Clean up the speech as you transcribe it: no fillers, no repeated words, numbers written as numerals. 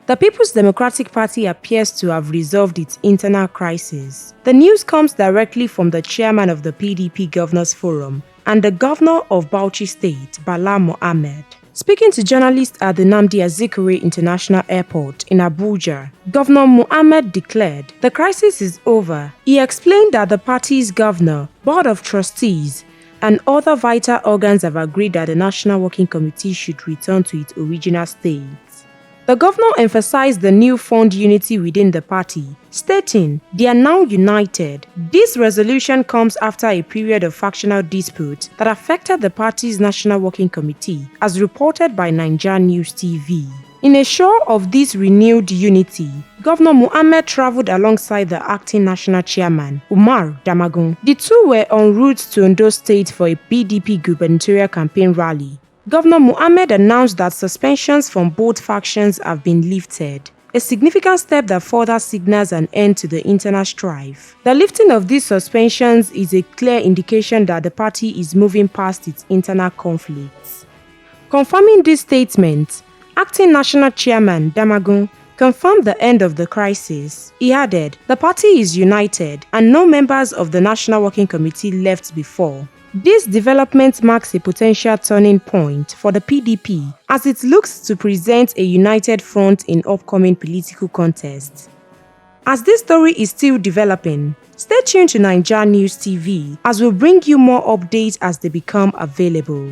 The People's Democratic Party appears to have resolved its internal crisis. The news comes directly from the chairman of the PDP Governors Forum and the governor of Bauchi State, Bala Mohammed. Speaking to journalists at the Nnamdi Azikiwe International Airport in Abuja, Governor Mohammed declared the crisis is over. He explained that the party's governor, board of trustees, and other vital organs have agreed that the National Working Committee should return to its original state. The governor emphasized the newfound unity within the party, stating they are now united. This resolution comes after a period of factional dispute that affected the party's National Working Committee, as reported by NaijaNews TV. In a show of this renewed unity, Governor Mohammed traveled alongside the acting national chairman, Umar Damagun. The two were en route to Ondo State for a PDP gubernatorial campaign rally. Governor Mohammed announced that suspensions from both factions have been lifted, a significant step that further signals an end to the internal strife. The lifting of these suspensions is a clear indication that the party is moving past its internal conflicts. Confirming this statement, acting national chairman Damagun confirmed the end of the crisis. He added, "The party is united and no members of the National Working Committee left before." This development marks a potential turning point for the PDP as it looks to present a united front in upcoming political contests. As this story is still developing, stay tuned to NaijaNews TV as we'll bring you more updates as they become available.